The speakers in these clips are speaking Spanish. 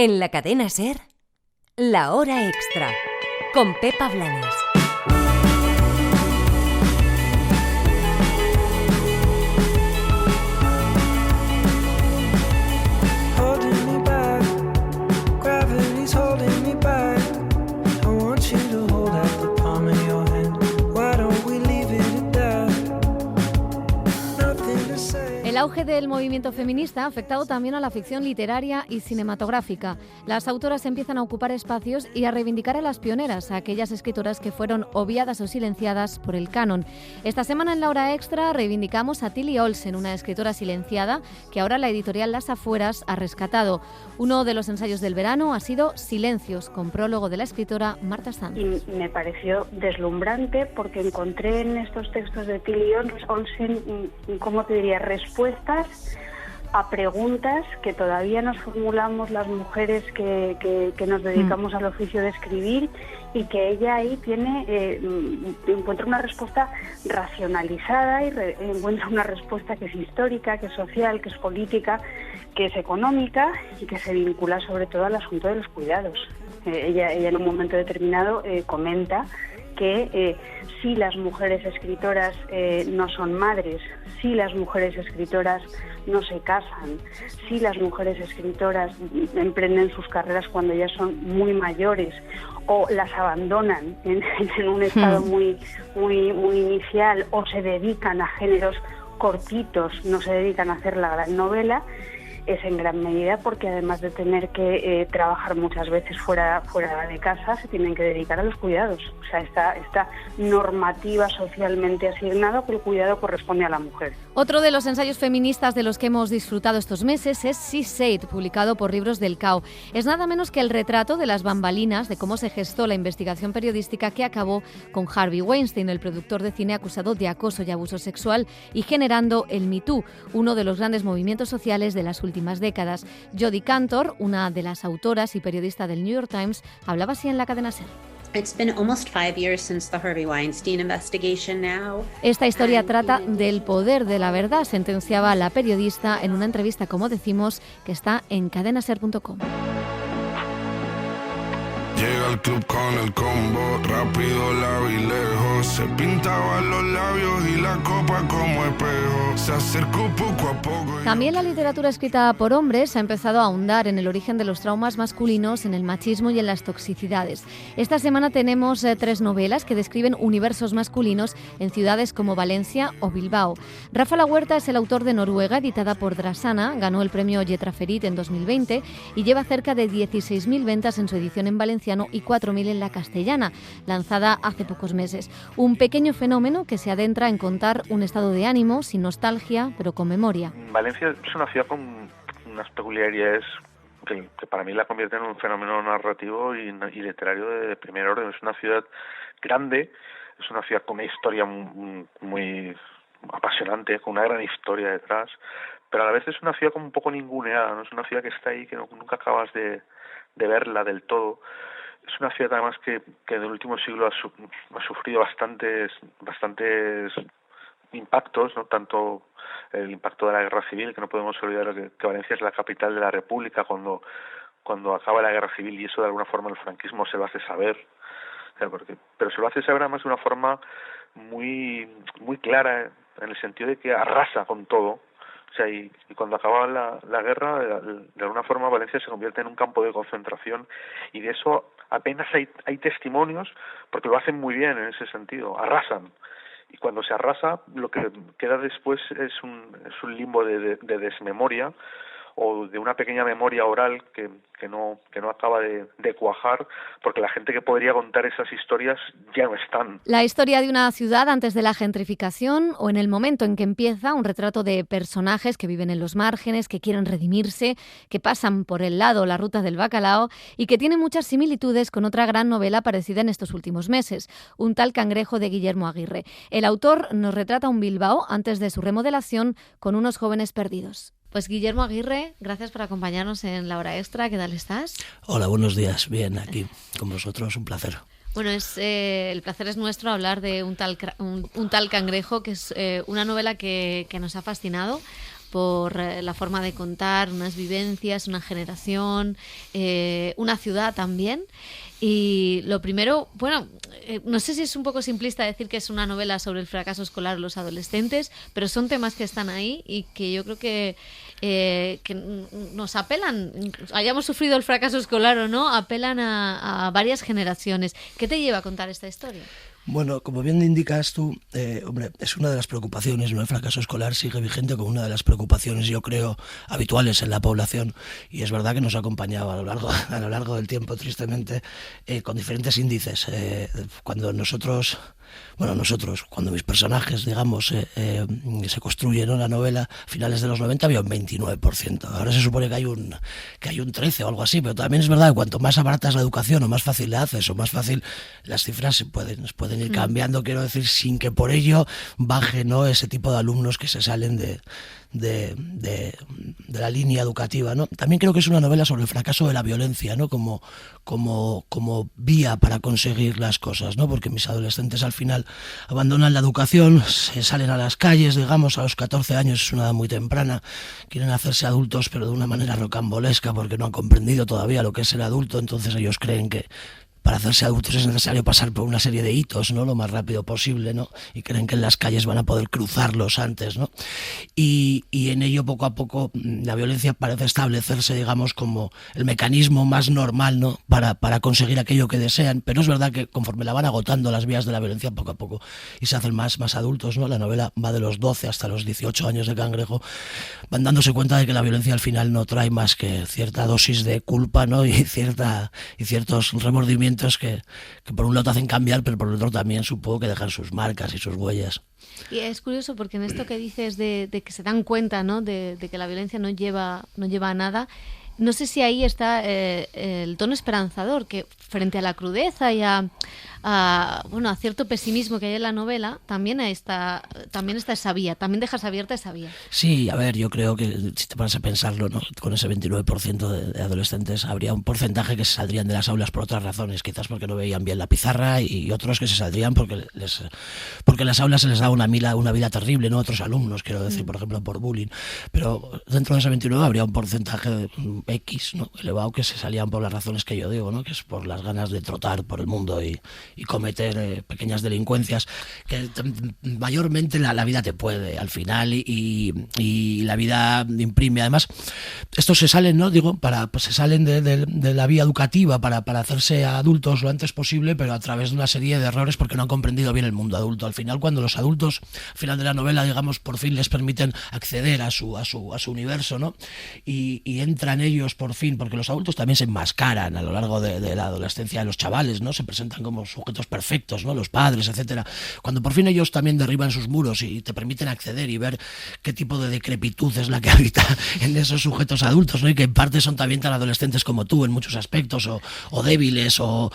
En la cadena SER, La Hora Extra, con Pepa Blanes. El auge del movimiento feminista ha afectado también a la ficción literaria y cinematográfica. Las autoras empiezan a ocupar espacios y a reivindicar a las pioneras, a aquellas escritoras que fueron obviadas o silenciadas por el canon. Esta semana en La Hora Extra reivindicamos a Tilly Olsen, una escritora silenciada que ahora la editorial Las Afueras ha rescatado. Uno de los ensayos del verano ha sido Silencios, con prólogo de la escritora Marta Sanz. Y me pareció deslumbrante porque encontré en estos textos de Tilly Olsen, ¿cómo te diría?, respuestas a preguntas que todavía nos formulamos las mujeres que nos dedicamos al oficio de escribir, y que ella ahí encuentra una respuesta racionalizada y encuentra una respuesta que es histórica, que es social, que es política, que es económica y que se vincula sobre todo al asunto de los cuidados. Ella en un momento determinado comenta que si las mujeres escritoras no son madres, si las mujeres escritoras no se casan, si las mujeres escritoras emprenden sus carreras cuando ya son muy mayores o las abandonan en un estado muy inicial, o se dedican a géneros cortitos, no se dedican a hacer la gran novela, es en gran medida porque además de tener que trabajar muchas veces fuera de casa, se tienen que dedicar a los cuidados. O sea, está normativa socialmente asignada que el cuidado corresponde a la mujer. Otro de los ensayos feministas de los que hemos disfrutado estos meses es She Said, publicado por Libros del Cao. Es nada menos que el retrato de las bambalinas de cómo se gestó la investigación periodística que acabó con Harvey Weinstein, el productor de cine acusado de acoso y abuso sexual, y generando el Me Too, uno de los grandes movimientos sociales de las últimas décadas. Jodi Kantor, una de las autoras y periodista del New York Times, hablaba así en la cadena SER. Esta historia trata del poder de la verdad, sentenciaba la periodista en una entrevista, como decimos, que está en cadenaser.com. Llega al club con el combo, rápido, largo y lejos. Se pintaban los labios y la copa como espejo. Se acercó poco a poco. También la literatura escrita por hombres ha empezado a ahondar en el origen de los traumas masculinos, en el machismo y en las toxicidades. Esta semana tenemos 3 novelas que describen universos masculinos en ciudades como Valencia o Bilbao. Rafa La Huerta es el autor de Noruega, editada por Drasana, ganó el premio Lletra Ferit en 2020 y lleva cerca de 16.000 ventas en su edición en valenciano y 4.000 en la castellana, lanzada hace pocos meses. Un pequeño fenómeno que se adentra en contar un estado de ánimo, sin nostalgia, pero con memoria. Valencia es una ciudad con unas peculiaridades que para mí la convierten en un fenómeno narrativo y literario de primer orden. Es una ciudad grande, es una ciudad con una historia muy apasionante, con una gran historia detrás, pero a la vez es una ciudad como un poco ninguneada, ¿no? Es una ciudad que está ahí, que nunca acabas de verla del todo. Es una ciudad además que en el último siglo ha sufrido bastantes impactos, no tanto el impacto de la guerra civil, que no podemos olvidar que Valencia es la capital de la República cuando acaba la guerra civil, y eso de alguna forma el franquismo se lo hace saber, pero se lo hace saber además de una forma muy clara, en el sentido de que arrasa con todo. O sea, y cuando acaba la guerra, de alguna forma Valencia se convierte en un campo de concentración, y de eso apenas hay testimonios, porque lo hacen muy bien en ese sentido, arrasan. Y cuando se arrasa, lo que queda después es un limbo de desmemoria, o de una pequeña memoria oral que no acaba de cuajar, porque la gente que podría contar esas historias ya no están. La historia de una ciudad antes de la gentrificación, o en el momento en que empieza, un retrato de personajes que viven en los márgenes, que quieren redimirse, que pasan por el lado la ruta del bacalao, y que tiene muchas similitudes con otra gran novela aparecida en estos últimos meses, Un tal cangrejo, de Guillermo Aguirre. El autor nos retrata un Bilbao antes de su remodelación, con unos jóvenes perdidos. Pues Guillermo Aguirre, gracias por acompañarnos en La Hora Extra. ¿Qué tal estás? Hola, buenos días. Bien, aquí con vosotros, un placer. Bueno, el placer es nuestro hablar de un tal cangrejo, que es una novela que nos ha fascinado. por la forma de contar, unas vivencias, una generación, una ciudad también. Y lo primero, bueno, no sé si es un poco simplista decir que es una novela sobre el fracaso escolar de los adolescentes, pero son temas que están ahí y que yo creo que nos apelan, hayamos sufrido el fracaso escolar o no, apelan a varias generaciones. ¿Qué te lleva a contar esta historia? Bueno, como bien indicas tú, hombre, es una de las preocupaciones, ¿no? El fracaso escolar sigue vigente como una de las preocupaciones, yo creo, habituales en la población, y es verdad que nos ha acompañado a lo largo del tiempo, tristemente, con diferentes índices. Cuando mis personajes, digamos, se construyen, ¿no?, la novela, a finales de los 90 había un 29%. Ahora se supone que hay un 13 o algo así, pero también es verdad que cuanto más abaratas la educación o más fácil la haces o más fácil, las cifras se pueden ir cambiando, quiero decir, sin que por ello baje, ¿no?, ese tipo de alumnos que se salen de la línea educativa, ¿no? También creo que es una novela sobre el fracaso de la violencia, ¿no?, como vía para conseguir las cosas, ¿no? Porque mis adolescentes al final abandonan la educación, se salen a las calles, digamos, a los 14 años, es una edad muy temprana, quieren hacerse adultos pero de una manera rocambolesca porque no han comprendido todavía lo que es ser adulto, entonces ellos creen que para hacerse adultos es necesario pasar por una serie de hitos, ¿no?, lo más rápido posible, ¿no? Y creen que en las calles van a poder cruzarlos antes, ¿no? Y en ello, poco a poco, la violencia parece establecerse, digamos, como el mecanismo más normal, ¿no?, para conseguir aquello que desean. Pero es verdad que conforme la van agotando las vías de la violencia poco a poco y se hacen más adultos, ¿no? La novela va de los 12 hasta los 18 años de Cangrejo, van dándose cuenta de que la violencia al final no trae más que cierta dosis de culpa, ¿no?, y ciertos remordimientos que por un lado te hacen cambiar, pero por el otro también supongo que dejan sus marcas y sus huellas. Y es curioso porque en esto que dices de que se dan cuenta, ¿no?, de que la violencia no lleva a nada, no sé si ahí está el tono esperanzador, que frente a la crudeza y a cierto pesimismo que hay en la novela, también está esa vía, también dejas abierta esa vía. Sí, a ver, yo creo que si te pones a pensarlo, ¿no?, con ese 29% de adolescentes habría un porcentaje que se saldrían de las aulas por otras razones, quizás porque no veían bien la pizarra, y otros que se saldrían porque en las aulas se les da una vida terrible, ¿no?, otros alumnos, quiero decir, por ejemplo, por bullying. Pero dentro de ese 29 habría un porcentaje X, ¿no?, elevado, que se salían por las razones que yo digo, ¿no?, que es por las ganas de trotar por el mundo y cometer pequeñas delincuencias que mayormente la vida te puede al final, y la vida imprime. Además, estos se salen, ¿no?, se salen de la vía educativa para hacerse adultos lo antes posible, pero a través de una serie de errores porque no han comprendido bien el mundo adulto. Al final, cuando los adultos, al final de la novela, digamos, por fin les permiten acceder a su universo, ¿no?, y entran ellos por fin, porque los adultos también se enmascaran a lo largo de la adolescencia de los chavales, ¿no?, se presentan como sujetos perfectos, ¿no?, los padres, etcétera. Cuando por fin ellos también derriban sus muros y te permiten acceder y ver qué tipo de decrepitud es la que habita en esos sujetos adultos, ¿no?, y que en parte son también tan adolescentes como tú en muchos aspectos, o débiles o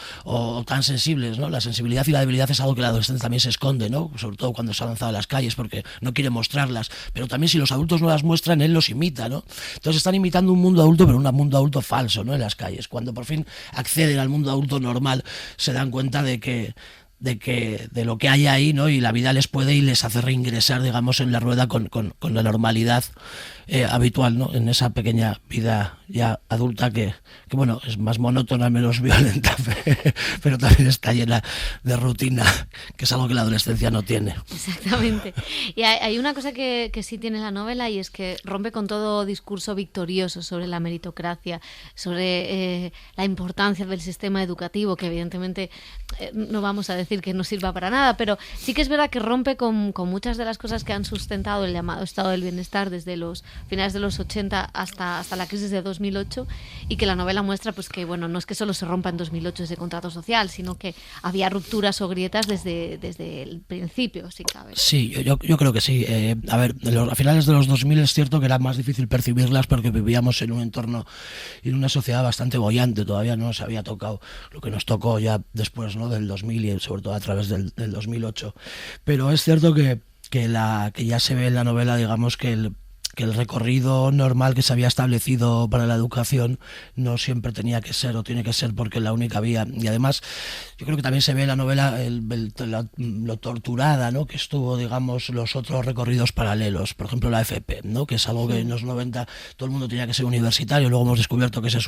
tan sensibles, ¿no? La sensibilidad y la debilidad es algo que el adolescente también se esconde, ¿no?, sobre todo cuando se ha lanzado a las calles, porque no quiere mostrarlas, pero también si los adultos no las muestran, él los imita, ¿no? Entonces están imitando un mundo adulto, pero un mundo adulto falso, ¿no?, en las calles. Cuando por fin acceden al mundo adulto normal, se dan cuenta de lo que hay ahí, ¿no?, y la vida les puede y les hace reingresar, digamos, en la rueda con la normalidad habitual, ¿no?, en esa pequeña vida ya adulta que bueno, es más monótona, menos violenta, pero también está llena de rutina, que es algo que la adolescencia no tiene. Exactamente. Y hay una cosa que sí tiene la novela, y es que rompe con todo discurso victorioso sobre la meritocracia, sobre la importancia del sistema educativo, que evidentemente no vamos a decir que no sirva para nada, pero sí que es verdad que rompe con muchas de las cosas que han sustentado el llamado estado del bienestar desde los finales de los 80 hasta la crisis de 2008, y que la novela muestra pues que bueno, no es que solo se rompa en 2008 ese contrato social, sino que había rupturas o grietas desde el principio, si cabe. Sí, yo creo que sí. A ver, a finales de los 2000 es cierto que era más difícil percibirlas porque vivíamos en un entorno y en una sociedad bastante boyante, todavía no nos había tocado lo que nos tocó ya después, ¿no?, del 2000 y sobre todo a través del 2008. Pero es cierto que ya se ve en la novela, digamos, que el recorrido normal que se había establecido para la educación no siempre tenía que ser o tiene que ser porque es la única vía. Y además yo creo que también se ve en la novela lo torturada, ¿no?, que estuvo, digamos, los otros recorridos paralelos, por ejemplo la FP, ¿no?, que es algo que en los 90 todo el mundo tenía que ser universitario. Luego hemos descubierto que ese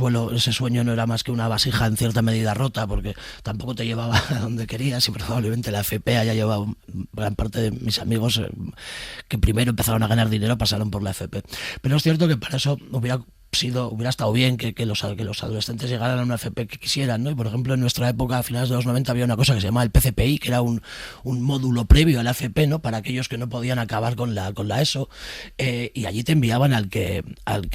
sueño no era más que una vasija en cierta medida rota, porque tampoco te llevaba a donde querías, y probablemente la FP haya llevado gran parte de mis amigos que primero empezaron a ganar dinero pasaron por la FP. Pero es cierto que para eso hubiera estado bien que los adolescentes llegaran a una FP que quisieran, ¿no? Y por ejemplo en nuestra época, a finales de los 90, había una cosa que se llamaba el PCPI, que era un módulo previo a la FP, ¿no?, para aquellos que no podían acabar con la ESO, y allí te enviaban al que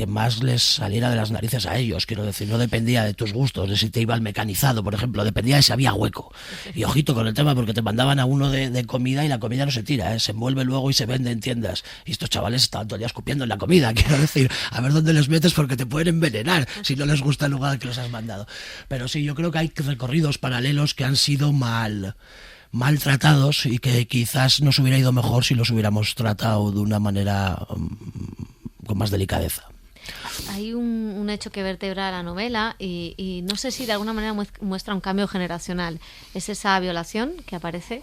más les saliera de las narices a ellos. Quiero decir, no dependía de tus gustos, de si te iba al mecanizado, por ejemplo, dependía de si había hueco. Y ojito con el tema, porque te mandaban a uno de comida, y la comida no se tira, se envuelve luego y se vende en tiendas. Y estos chavales estaban todo el día escupiendo en la comida, quiero decir, a ver dónde les metes, porque te pueden envenenar si no les gusta el lugar al que los has mandado. Pero sí, yo creo que hay recorridos paralelos que han sido maltratados y que quizás nos hubiera ido mejor si los hubiéramos tratado de una manera con más delicadeza. Hay un hecho que vertebra la novela y no sé si de alguna manera muestra un cambio generacional. Es esa violación que aparece.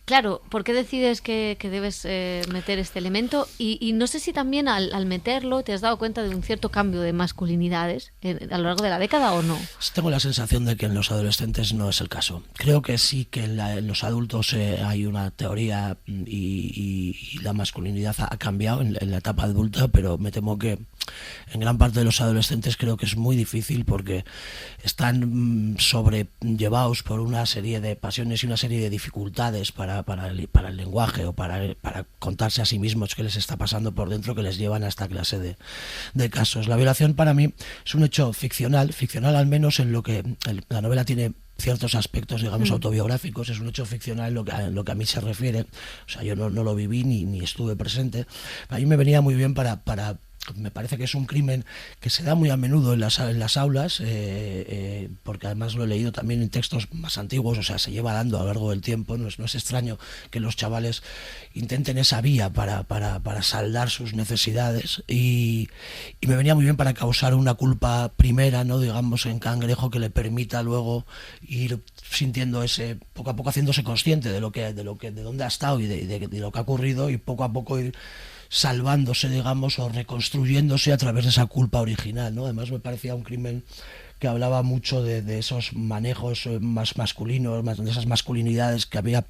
Claro, ¿por qué decides que debes meter este elemento? Y no sé si también al meterlo te has dado cuenta de un cierto cambio de masculinidades a lo largo de la década o no. Tengo la sensación de que en los adolescentes no es el caso. Creo que sí que en los adultos hay una teoría y la masculinidad ha cambiado en la etapa adulta, pero me temo que en gran parte de los adolescentes creo que es muy difícil porque están sobrellevados por una serie de pasiones y una serie de dificultades para el lenguaje o para contarse a sí mismos qué les está pasando por dentro, que les llevan a esta clase de casos. La violación para mí es un hecho ficcional al menos en lo que la novela tiene ciertos aspectos, digamos, autobiográficos. Es un hecho ficcional en lo que a mí se refiere. O sea, yo no lo viví ni estuve presente. A mí me venía muy bien para me parece que es un crimen que se da muy a menudo en las aulas, porque además lo he leído también en textos más antiguos. O sea, se lleva dando a lo largo del tiempo. No es extraño que los chavales intenten esa vía para saldar sus necesidades, y me venía muy bien para causar una culpa primera, ¿no?, digamos, en Cangrejo, que le permita luego ir sintiendo poco a poco haciéndose consciente de dónde ha estado y de lo que ha ocurrido, y poco a poco ir salvándose, digamos, o reconstruyéndose a través de esa culpa original, ¿no? Además me parecía un crimen que hablaba mucho de esos manejos más masculinos, de esas masculinidades que había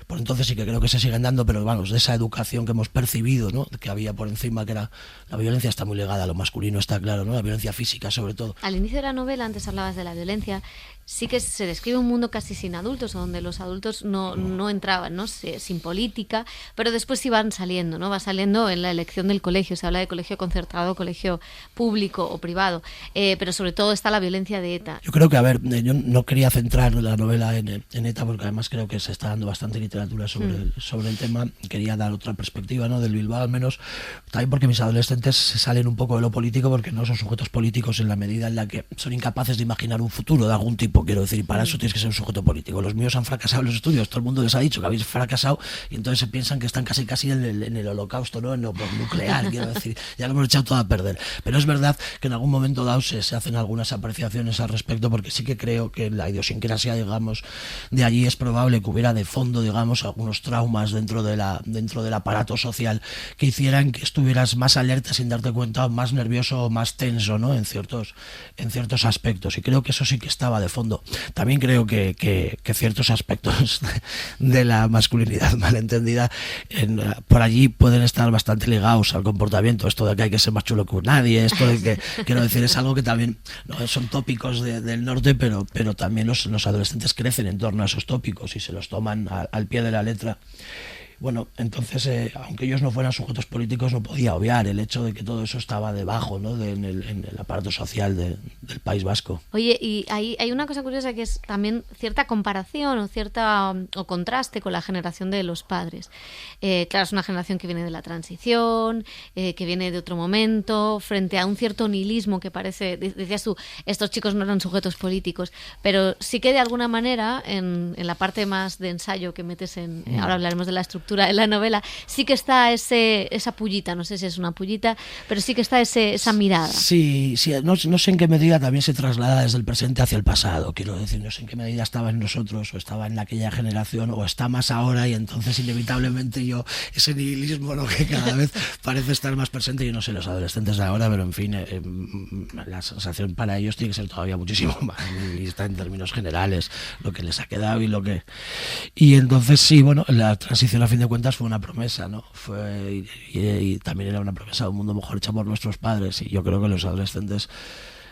por entonces y que creo que se siguen dando, pero vamos, de esa educación que hemos percibido, ¿no?, que había por encima, que era la violencia está muy ligada a lo masculino, está claro, ¿no?, la violencia física sobre todo. Al inicio de la novela, antes hablabas de la violencia, sí que se describe un mundo casi sin adultos, donde los adultos no entraban, ¿no?, sin política, pero después sí van saliendo, ¿no?, va saliendo en la elección del colegio. Se habla de colegio concertado, colegio público o privado, pero sobre todo está la violencia de ETA. Yo creo que, yo no quería centrar la novela en ETA, porque además creo que se está dando bastante literatura sobre el tema. Quería dar otra perspectiva, ¿no?, del Bilbao al menos, también porque mis adolescentes se salen un poco de lo político, porque no son sujetos políticos en la medida en la que son incapaces de imaginar un futuro de algún tipo, quiero decir, y para eso tienes que ser un sujeto político. Los míos han fracasado en los estudios, todo el mundo les ha dicho que habéis fracasado, y entonces se piensan que están casi en el holocausto, ¿no?, en lo nuclear, quiero decir, ya lo hemos echado todo a perder. Pero es verdad que en algún momento dado se hacen algunas apreciaciones al respecto, porque sí que creo que la idiosincrasia, digamos, de allí es probable que hubiera de fondo, digamos, algunos traumas dentro del aparato social que hicieran que estuvieras más alerta sin darte cuenta, más nervioso o más tenso, ¿no?, en ciertos aspectos, y creo que eso sí que estaba de fondo. También creo que ciertos aspectos de la masculinidad malentendida por allí pueden estar bastante ligados al comportamiento, esto de que hay que ser más chulo que nadie, esto de que, quiero decir, es algo que también son tópicos del norte, pero también los adolescentes crecen en torno a esos tópicos y se los toman al pie de la letra. Bueno, entonces, aunque ellos no fueran sujetos políticos, no podía obviar el hecho de que todo eso estaba debajo, ¿no?, en el aparato social del País Vasco. Oye, y hay una cosa curiosa que es también cierta comparación o contraste con la generación de los padres. Claro, es una generación que viene de la transición, que viene de otro momento, frente a un cierto nihilismo que parece, decías tú, estos chicos no eran sujetos políticos, pero sí que de alguna manera en la parte más de ensayo que metes ahora hablaremos de la estructura estructura de la novela, sí que está esa pullita, no sé si es una pullita, pero sí que está esa mirada. Sí, no sé en qué medida también se traslada desde el presente hacia el pasado, quiero decir, no sé en qué medida estaba en nosotros o estaba en aquella generación o está más ahora, y entonces inevitablemente ese nihilismo, ¿no?, que cada vez parece estar más presente. Yo no sé los adolescentes de ahora, pero en fin, la sensación para ellos tiene que ser todavía muchísimo más nihilista en términos generales, lo que les ha quedado y entonces sí, bueno, la transición a fin de cuentas fue una promesa, ¿no? Y también era una promesa de un mundo mejor hecha por nuestros padres, y yo creo que los adolescentes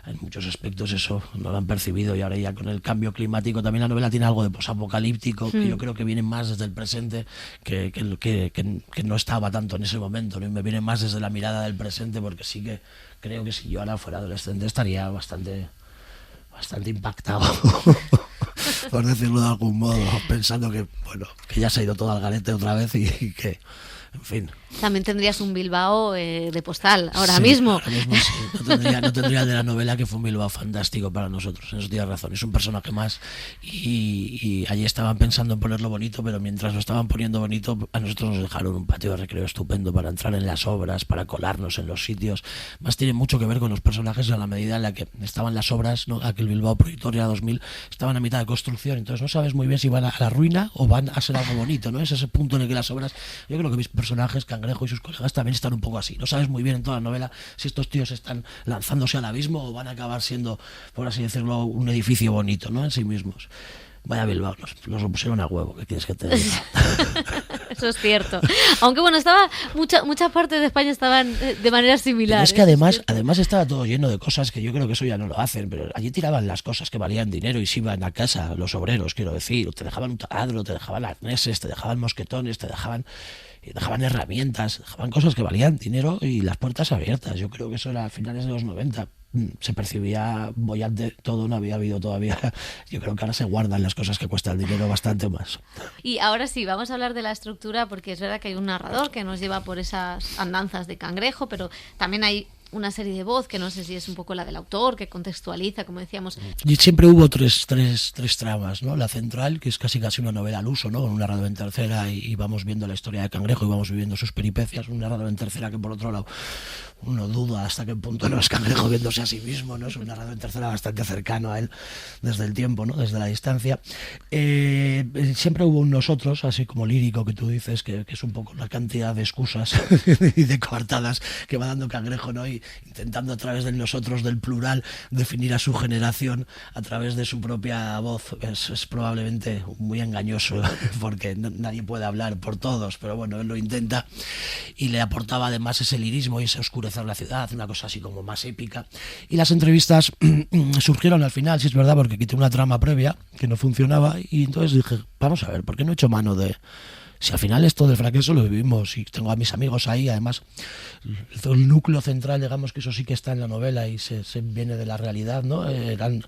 en muchos aspectos eso no lo han percibido, y ahora ya con el cambio climático también la novela tiene algo de posapocalíptico, que yo creo que viene más desde el presente que no estaba tanto en ese momento, ¿no? Y me viene más desde la mirada del presente, porque sí que creo que si yo ahora fuera adolescente estaría bastante impactado por decirlo de algún modo, pensando que ya se ha ido todo al garete otra vez y que, en fin. También tendrías un Bilbao de postal, ahora mismo. Ahora mismo sí. No tendría el de la novela, que fue un Bilbao fantástico para nosotros, en eso tienes razón, es un personaje más, y allí estaban pensando en ponerlo bonito, pero mientras lo estaban poniendo bonito, a nosotros nos dejaron un patio de recreo estupendo para entrar en las obras, para colarnos en los sitios. Más tiene mucho que ver con los personajes en la medida en la que estaban las obras, ¿no? Aquel Bilbao Prohibitoria 2000 estaban a mitad de construcción, entonces no sabes muy bien si van a la ruina o van a ser algo bonito, ¿no? Es ese punto en el que las obras, yo creo que mis personajes, Cangrejo y sus colegas, también están un poco así. No sabes muy bien en toda la novela si estos tíos están lanzándose al abismo o van a acabar siendo, por así decirlo, un edificio bonito, ¿no?, en sí mismos. Vaya Bilbao, nos lo pusieron a huevo, ¿qué quieres que te diga? Eso es cierto. Aunque bueno, muchas partes de España estaban de manera similar. Pero es que además estaba todo lleno de cosas que yo creo que eso ya no lo hacen, pero allí tiraban las cosas que valían dinero y se iban a casa los obreros, quiero decir, te dejaban un taladro, te dejaban arneses, te dejaban mosquetones, te dejaban herramientas, dejaban cosas que valían dinero y las puertas abiertas. Yo creo que eso era a finales de los 90. Se percibía bollante todo, no había habido todavía. Yo creo que ahora se guardan las cosas que cuestan dinero bastante más. Y ahora sí, vamos a hablar de la estructura, porque es verdad que hay un narrador que nos lleva por esas andanzas de Cangrejo, pero también hay una serie de voz que no sé si es un poco la del autor, que contextualiza, como decíamos. Y siempre hubo tres tramas, ¿no? La central, que es casi una novela al uso, ¿no? Con un narrador en tercera y vamos viendo la historia de Cangrejo y vamos viviendo sus peripecias. Un narrador en tercera que, por otro lado, uno duda hasta qué punto no es Cangrejo viéndose a sí mismo, ¿no? Es un narrador en tercera bastante cercano a él desde el tiempo, ¿no?, desde la distancia. Siempre hubo un nosotros, así como lírico, que tú dices, que es un poco la cantidad de excusas y de coartadas que va dando Cangrejo, ¿no? Y intentando a través del nosotros, del plural, definir a su generación a través de su propia voz. Es probablemente muy engañoso, porque nadie puede hablar por todos, pero bueno, él lo intenta, y le aportaba además ese lirismo y ese oscurecer la ciudad, una cosa así como más épica. Y las entrevistas surgieron al final, si es verdad, porque quité una trama previa que no funcionaba, y entonces dije, vamos a ver, ¿por qué no he hecho mano de...? Si al final esto del fracaso lo vivimos y tengo a mis amigos ahí, además el núcleo central, digamos que eso sí que está en la novela y se viene de la realidad, ¿no? Eran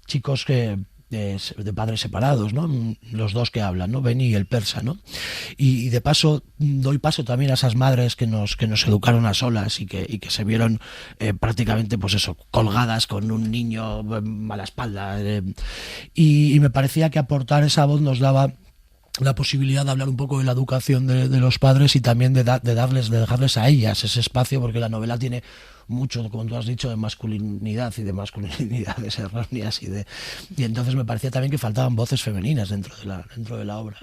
chicos que de padres separados, ¿no? Los dos que hablan, ¿no? Beni y el persa, ¿no? Y de paso doy paso también a esas madres que nos educaron a solas y que se vieron prácticamente, pues eso, colgadas con un niño a la espalda, y me parecía que aportar esa voz nos daba la posibilidad de hablar un poco de la educación de los padres y también de dejarles a ellas ese espacio, porque la novela tiene mucho, como tú has dicho, de masculinidades erróneas y entonces me parecía también que faltaban voces femeninas dentro de la obra.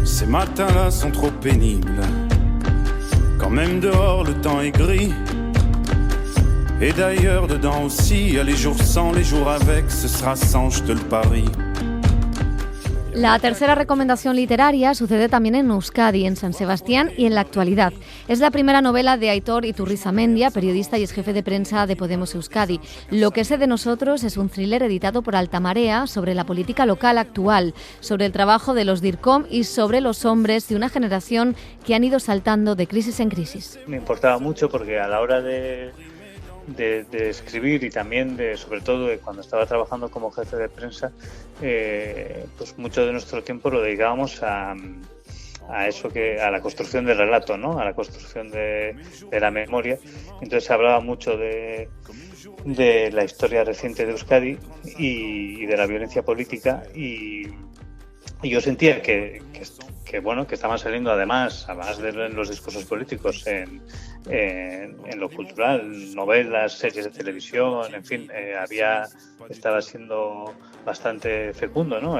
Ces matins-là sont trop pénibles. Quand même dehors le temps est gris. Et d'ailleurs dedans aussi, y a les jours sans, les jours avec, ce sera sans, je te le parie. La tercera recomendación literaria sucede también en Euskadi, en San Sebastián y en la actualidad. Es la primera novela de Aitor Iturrizamendia, periodista y ex jefe de prensa de Podemos Euskadi. Lo que sé de nosotros es un thriller editado por Altamarea sobre la política local actual, sobre el trabajo de los DIRCOM y sobre los hombres de una generación que han ido saltando de crisis en crisis. Me importaba mucho porque a la hora de escribir y también sobre todo cuando estaba trabajando como jefe de prensa, pues mucho de nuestro tiempo lo dedicábamos a eso a la construcción del relato, ¿no? A la construcción de la memoria. Entonces se hablaba mucho de la historia reciente de Euskadi y de la violencia política, y yo sentía que estaban saliendo además de los discursos políticos en lo cultural, novelas, series de televisión, en fin, estaba siendo bastante fecundo, ¿no?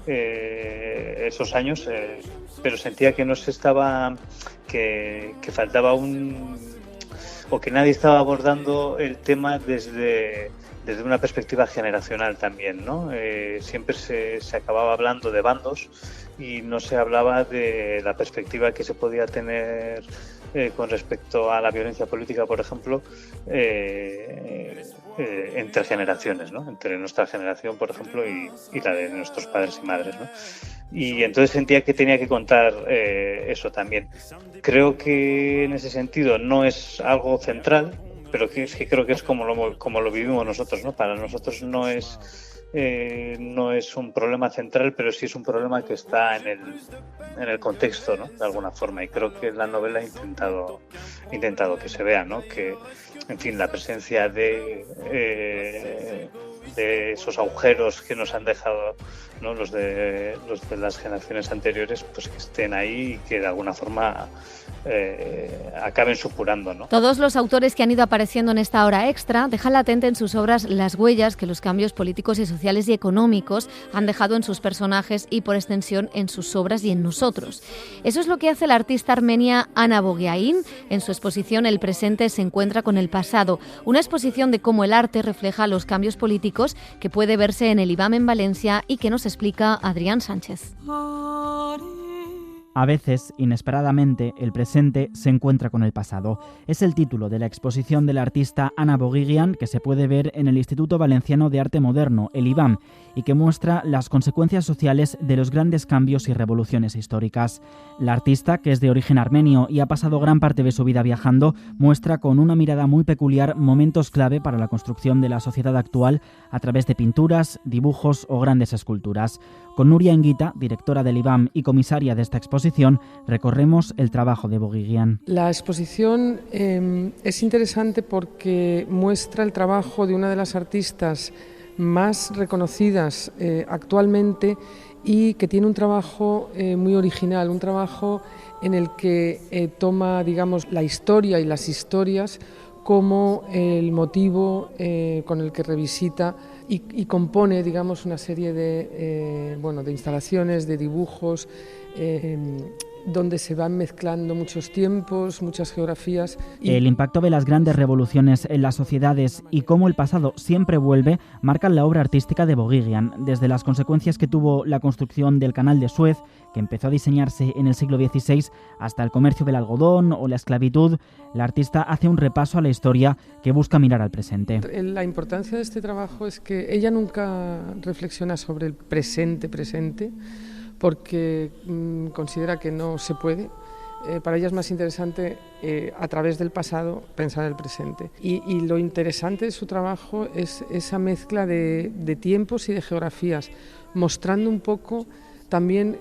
Esos años, pero sentía que no se estaba, que faltaba o que nadie estaba abordando el tema desde una perspectiva generacional también, ¿no? Siempre se acababa hablando de bandos y no se hablaba de la perspectiva que se podía tener con respecto a la violencia política, por ejemplo, entre generaciones, ¿no? Entre nuestra generación, por ejemplo, y la de nuestros padres y madres, ¿no? Y entonces sentía que tenía que contar eso también. Creo que en ese sentido no es algo central, pero creo que es como lo vivimos nosotros, ¿no? Para nosotros no es un problema central, pero sí es un problema que está en el contexto, ¿no? De alguna forma, y creo que la novela ha intentado que se vea, ¿no? Que, en fin, la presencia de esos agujeros que nos han dejado, ¿no? los de las generaciones anteriores, pues que estén ahí y que de alguna forma acaben supurando, ¿no? Todos los autores que han ido apareciendo en esta hora extra dejan latente en sus obras las huellas que los cambios políticos y sociales y económicos han dejado en sus personajes y, por extensión, en sus obras y en nosotros. Eso es lo que hace la artista armenia Ana Bogiain en su exposición El presente se encuentra con el pasado, una exposición de cómo el arte refleja los cambios políticos que puede verse en el IBAM en Valencia y que nos explica Adrián Sánchez. A veces, inesperadamente, el presente se encuentra con el pasado. Es el título de la exposición de la artista Ana Bogiain, que se puede ver en el Instituto Valenciano de Arte Moderno, el IBAM, y que muestra las consecuencias sociales de los grandes cambios y revoluciones históricas. La artista, que es de origen armenio y ha pasado gran parte de su vida viajando, muestra con una mirada muy peculiar momentos clave para la construcción de la sociedad actual a través de pinturas, dibujos o grandes esculturas. Con Nuria Enguita, directora del IBAM y comisaria de esta exposición, recorremos el trabajo de Bogiain. La exposición es interesante porque muestra el trabajo de una de las artistas más reconocidas actualmente y que tiene un trabajo muy original, un trabajo en el que toma, digamos, la historia y las historias como el motivo con el que revisita y compone, digamos, una serie de instalaciones, de dibujos, donde se van mezclando muchos tiempos, muchas geografías. El impacto de las grandes revoluciones en las sociedades y cómo el pasado siempre vuelve marcan la obra artística de Bogiain, desde las consecuencias que tuvo la construcción del Canal de Suez, que empezó a diseñarse en el siglo XVI, hasta el comercio del algodón o la esclavitud. La artista hace un repaso a la historia que busca mirar al presente. La importancia de este trabajo es que ella nunca reflexiona sobre el presente, porque considera que no se puede. Para ella es más interesante, a través del pasado, pensar el presente. Y lo interesante de su trabajo es esa mezcla de tiempos y de geografías, mostrando un poco también,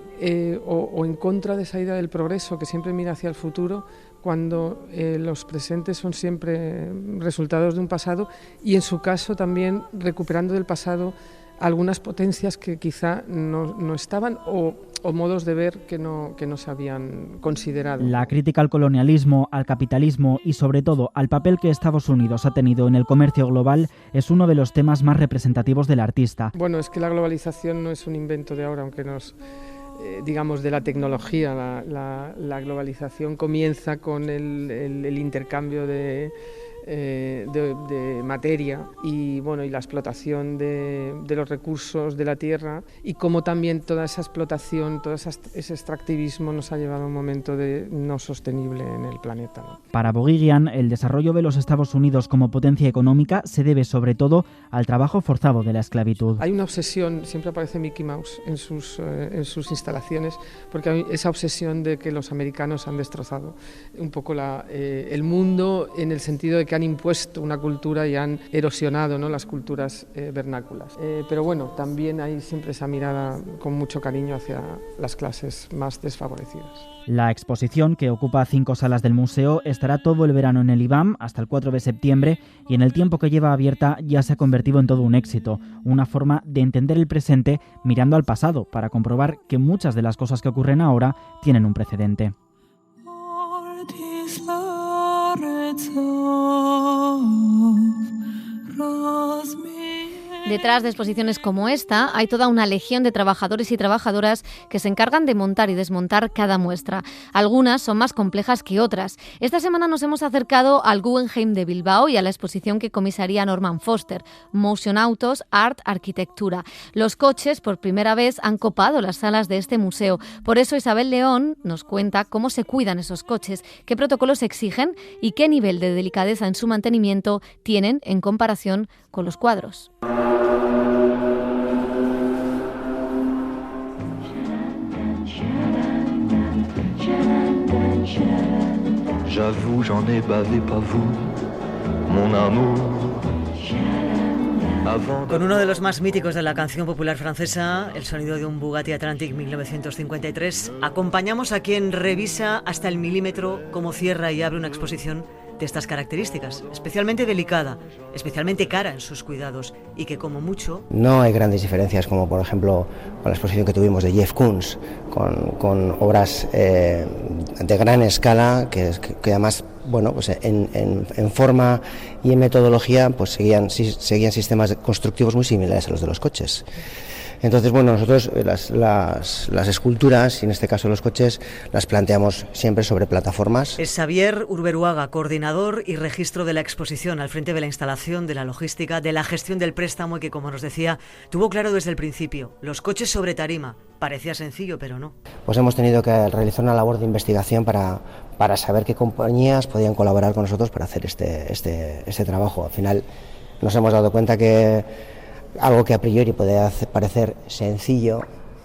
o en contra de esa idea del progreso, que siempre mira hacia el futuro, cuando los presentes son siempre resultados de un pasado, y en su caso también recuperando del pasado algunas potencias que quizá no estaban o modos de ver que no se habían considerado. La crítica al colonialismo, al capitalismo y sobre todo al papel que Estados Unidos ha tenido en el comercio global es uno de los temas más representativos del artista. Bueno, es que la globalización no es un invento de ahora, aunque digamos, de la tecnología. La globalización comienza con el intercambio de materia y la explotación de los recursos de la tierra, y cómo también toda esa explotación, todo ese extractivismo nos ha llevado a un momento no sostenible en el planeta, ¿no? Para Bogiain, el desarrollo de los Estados Unidos como potencia económica se debe sobre todo al trabajo forzado de la esclavitud. Hay una obsesión, siempre aparece Mickey Mouse en sus instalaciones, porque hay esa obsesión de que los americanos han destrozado un poco el mundo, en el sentido de que que han impuesto una cultura y han erosionado, ¿no?, las culturas vernáculas. Pero bueno, también hay siempre esa mirada con mucho cariño hacia las clases más desfavorecidas. La exposición, que ocupa 5 salas del museo, estará todo el verano en el IBAM hasta el 4 de septiembre y en el tiempo que lleva abierta ya se ha convertido en todo un éxito, una forma de entender el presente mirando al pasado para comprobar que muchas de las cosas que ocurren ahora tienen un precedente. Detrás de exposiciones como esta hay toda una legión de trabajadores y trabajadoras que se encargan de montar y desmontar cada muestra. Algunas son más complejas que otras. Esta semana nos hemos acercado al Guggenheim de Bilbao y a la exposición que comisaría Norman Foster, Motion Autos, Art, Arquitectura. Los coches, por primera vez, han copado las salas de este museo. Por eso Isabel León nos cuenta cómo se cuidan esos coches, qué protocolos exigen y qué nivel de delicadeza en su mantenimiento tienen en comparación con los cuadros. J'avoue, j'en ai bavé pas vous, mon amour. Con uno de los más míticos de la canción popular francesa, el sonido de un Bugatti Atlantic 1953, acompañamos a quien revisa hasta el milímetro cómo cierra y abre una exposición de estas características, especialmente delicada, especialmente cara en sus cuidados y que como mucho... No hay grandes diferencias como por ejemplo con la exposición que tuvimos de Jeff Koons, con obras de gran escala que además, bueno, pues en forma y en metodología pues seguían sistemas constructivos muy similares a los de los coches. Entonces, bueno, nosotros las esculturas, y en este caso los coches, las planteamos siempre sobre plataformas. Es Xavier Urberuaga, coordinador y registro de la exposición, al frente de la instalación, de la logística, de la gestión del préstamo y que, como nos decía, tuvo claro desde el principio, los coches sobre tarima. Parecía sencillo, pero no. Pues hemos tenido que realizar una labor de investigación para saber qué compañías podían colaborar con nosotros para hacer este trabajo. Al final nos hemos dado cuenta que algo que a priori podría parecer sencillo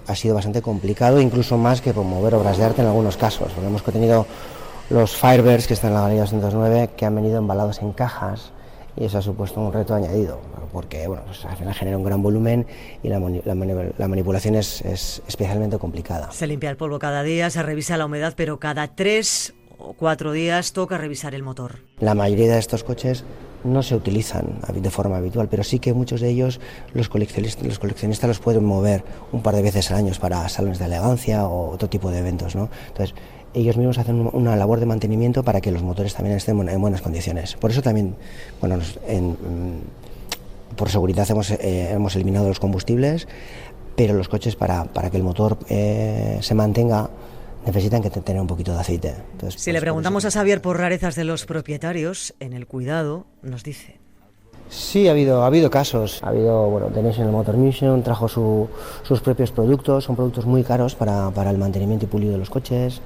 ha sido bastante complicado, incluso más que promover obras de arte en algunos casos. Hemos tenido los Firebirds que están en la Galería 209 que han venido embalados en cajas y eso ha supuesto un reto añadido, porque bueno, pues al final genera un gran volumen y la manipulación es especialmente complicada. Se limpia el polvo cada día, se revisa la humedad, pero cada 3 o 4 días toca revisar el motor. La mayoría de estos coches no se utilizan de forma habitual, pero sí que muchos de ellos los coleccionistas los pueden mover un par de veces al año para salones de elegancia o otro tipo de eventos, ¿no? Entonces, ellos mismos hacen una labor de mantenimiento para que los motores también estén en buenas condiciones. Por eso también, bueno, por seguridad hemos eliminado los combustibles, pero los coches para que el motor se mantenga necesitan que tener un poquito de aceite. Entonces, si le preguntamos a Xavier por rarezas de los propietarios en el cuidado, nos dice. Sí, ha habido casos. The National Motor Museum trajo sus propios productos, son productos muy caros para el mantenimiento y pulido de los coches.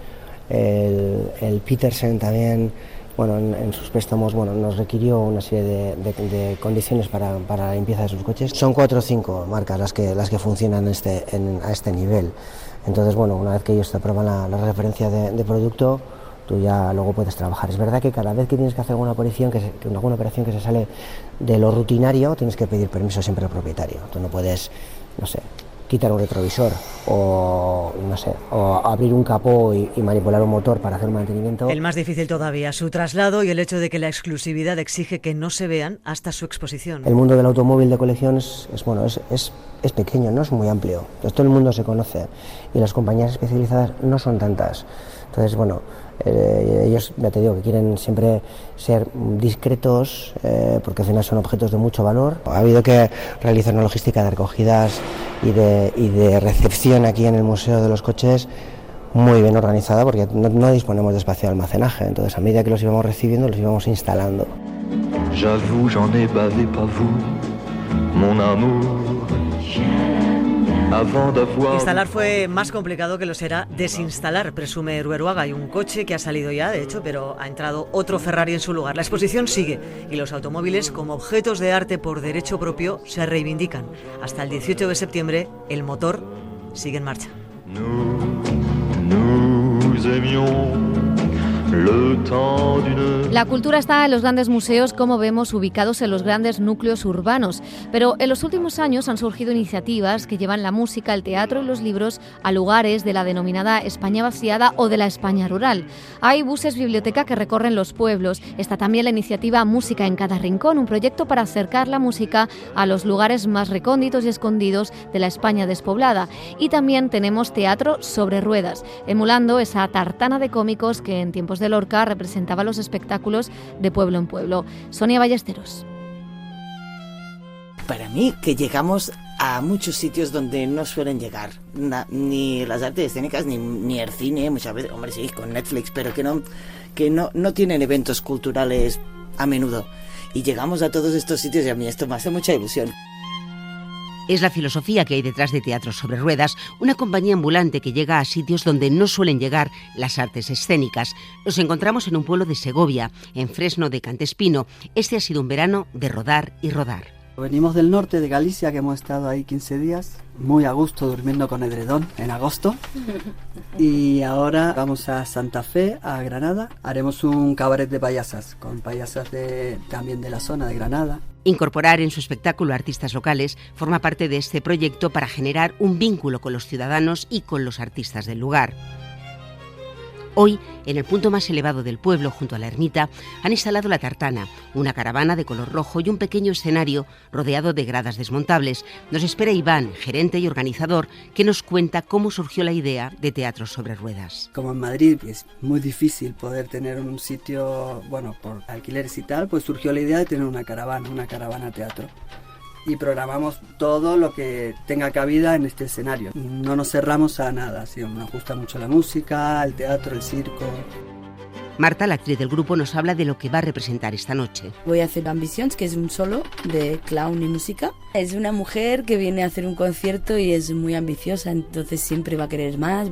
El Petersen también, bueno, en sus préstamos, bueno, nos requirió una serie de condiciones para la limpieza de sus coches. Son 4 o 5 marcas las que funcionan a este nivel. Entonces, bueno, una vez que ellos te aprueban la referencia de producto, tú ya luego puedes trabajar. Es verdad que cada vez que tienes que hacer alguna operación que se sale de lo rutinario, tienes que pedir permiso siempre al propietario. Tú no puedes, no sé, quitar un retrovisor o abrir un capó y manipular un motor para hacer un mantenimiento. El más difícil todavía, su traslado y el hecho de que la exclusividad exige que no se vean hasta su exposición. El mundo del automóvil de colección es pequeño, no es muy amplio. Entonces, todo el mundo se conoce y las compañías especializadas no son tantas. Entonces, bueno, ellos, ya te digo, que quieren siempre ser discretos porque al final son objetos de mucho valor. Ha habido que realizar una logística de recogidas y de recepción aquí en el Museo de los Coches muy bien organizada porque no disponemos de espacio de almacenaje. Entonces, a medida que los íbamos recibiendo, los íbamos instalando. J'avoue, j'en ai bavé pas vous, mon amour. Instalar fue más complicado que lo será desinstalar, presume Urberuaga. Hay un coche que ha salido ya, de hecho, pero ha entrado otro Ferrari en su lugar. La exposición sigue y los automóviles, como objetos de arte por derecho propio, se reivindican. Hasta el 18 de septiembre, el motor sigue en marcha. Nous aimions le temps d'une... La cultura está en los grandes museos, como vemos, ubicados en los grandes núcleos urbanos. Pero en los últimos años han surgido iniciativas que llevan la música, el teatro y los libros a lugares de la denominada España vaciada o de la España rural. Hay buses biblioteca que recorren los pueblos. Está también la iniciativa Música en cada rincón, un proyecto para acercar la música a los lugares más recónditos y escondidos de la España despoblada. Y también tenemos teatro sobre ruedas, emulando esa tartana de cómicos que en tiempos de Lorca representaba los espectáculos de pueblo en pueblo. Sonia Ballesteros. Para mí, que llegamos a muchos sitios donde no suelen llegar ni las artes escénicas ni el cine, muchas veces, hombre, sí, con Netflix, pero que no tienen eventos culturales a menudo. Y llegamos a todos estos sitios y a mí esto me hace mucha ilusión. Es la filosofía que hay detrás de Teatro sobre Ruedas, una compañía ambulante que llega a sitios donde no suelen llegar las artes escénicas. Nos encontramos en un pueblo de Segovia, en Fresno de Cantespino. Este ha sido un verano de rodar y rodar. Venimos del norte de Galicia, que hemos estado ahí 15 días, muy a gusto durmiendo con edredón en agosto. Y ahora vamos a Santa Fe, a Granada. Haremos un cabaret de payasas, con payasas también de la zona de Granada. Incorporar en su espectáculo a artistas locales forma parte de este proyecto para generar un vínculo con los ciudadanos y con los artistas del lugar. Hoy, en el punto más elevado del pueblo, junto a la ermita, han instalado la tartana, una caravana de color rojo y un pequeño escenario rodeado de gradas desmontables. Nos espera Iván, gerente y organizador, que nos cuenta cómo surgió la idea de Teatro sobre Ruedas. Como en Madrid es muy difícil poder tener un sitio, bueno, por alquileres y tal, pues surgió la idea de tener una caravana teatro. Y programamos todo lo que tenga cabida en este escenario. No nos cerramos a nada, ¿sí? Nos gusta mucho la música, el teatro, el circo. Marta, la actriz del grupo, nos habla de lo que va a representar esta noche. Voy a hacer Ambitions, que es un solo de clown y música. Es una mujer que viene a hacer un concierto y es muy ambiciosa, entonces siempre va a querer más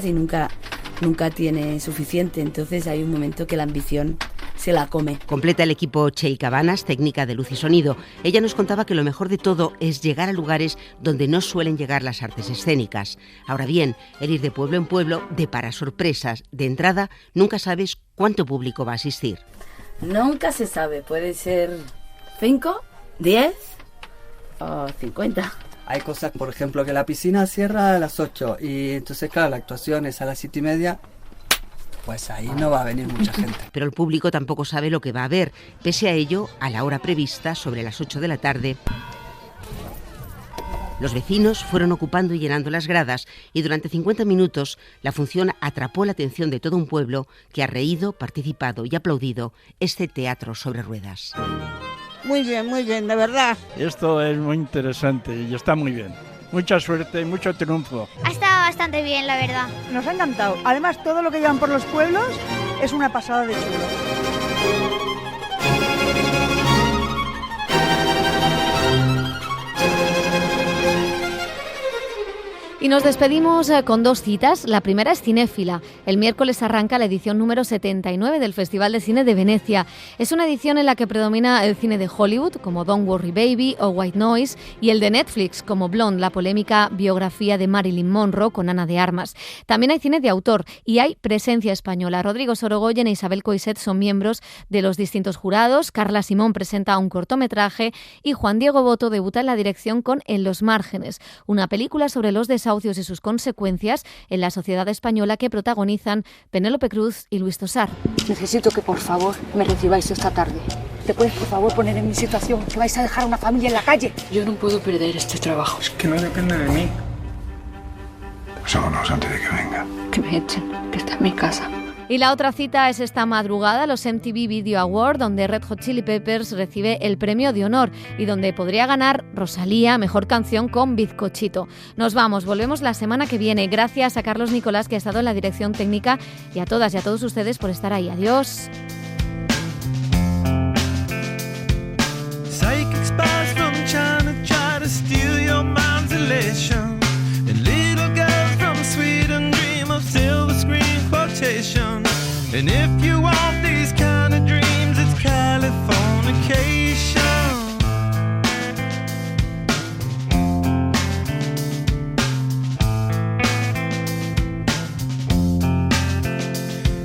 y nunca tiene suficiente. Entonces hay un momento que la ambición se la come. Completa el equipo Chey Cabanas, técnica de luz y sonido. Ella nos contaba que lo mejor de todo es llegar a lugares donde no suelen llegar las artes escénicas. Ahora bien, el ir de pueblo en pueblo depara sorpresas. De entrada, nunca sabes cuánto público va a asistir. Nunca se sabe, puede ser 5, 10 o 50. Hay cosas, por ejemplo, que la piscina cierra a las 8 y entonces, claro, la actuación es a las 7:30. Pues ahí no va a venir mucha gente. Pero el público tampoco sabe lo que va a ver. Pese a ello, a la hora prevista, sobre las 8 de la tarde, los vecinos fueron ocupando y llenando las gradas y durante 50 minutos la función atrapó la atención de todo un pueblo que ha reído, participado y aplaudido este Teatro sobre Ruedas. Muy bien, de verdad. Esto es muy interesante y está muy bien. Mucha suerte y mucho triunfo. Ha estado bastante bien, la verdad. Nos ha encantado. Además, todo lo que llevan por los pueblos es una pasada de chulo. Y nos despedimos con dos citas. La primera es cinéfila. El miércoles arranca la edición número 79 del Festival de Cine de Venecia. Es una edición en la que predomina el cine de Hollywood, como Don't Worry Baby o White Noise, y el de Netflix, como Blonde, la polémica biografía de Marilyn Monroe con Ana de Armas. También hay cine de autor y hay presencia española. Rodrigo Sorogoyen e Isabel Coixet son miembros de los distintos jurados. Carla Simón presenta un cortometraje y Juan Diego Boto debuta en la dirección con En los márgenes, una película sobre los desahucios y sus consecuencias en la sociedad española que protagonizan Penélope Cruz y Luis Tosar. Necesito que por favor me recibáis esta tarde. ¿Te puedes por favor poner en mi situación? Que vais a dejar a una familia en la calle. Yo no puedo perder este trabajo. Es que no depende de mí. Pues vámonos antes de que venga. Que me echen, que está en mi casa. Y la otra cita es esta madrugada, los MTV Video Awards, donde Red Hot Chili Peppers recibe el premio de honor y donde podría ganar Rosalía, mejor canción con Bizcochito. Nos vamos, volvemos la semana que viene. Gracias a Carlos Nicolás, que ha estado en la dirección técnica, y a todas y a todos ustedes por estar ahí. Adiós. And if you want these kind of dreams, it's Californication.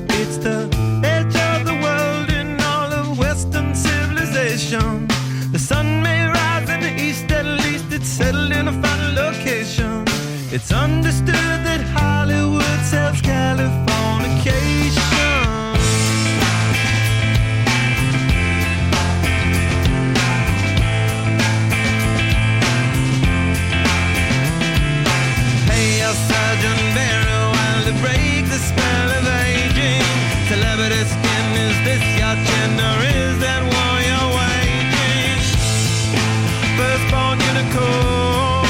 It's the understood that Hollywood sells Californication. Sergeant Barrow, while to break the spell of aging. Celebrity skin, is this your chin or is that war you're waging? Firstborn unicorn,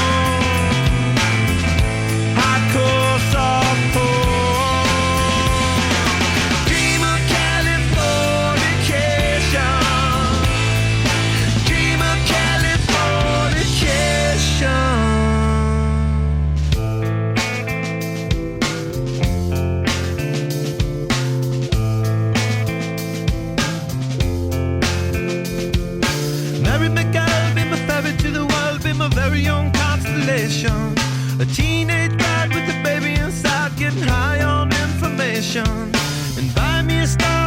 hardcore softcore. Dream of Californication. Dream of Californication. A very young constellation, a teenage bride with a baby inside, getting high on information. And buy me a star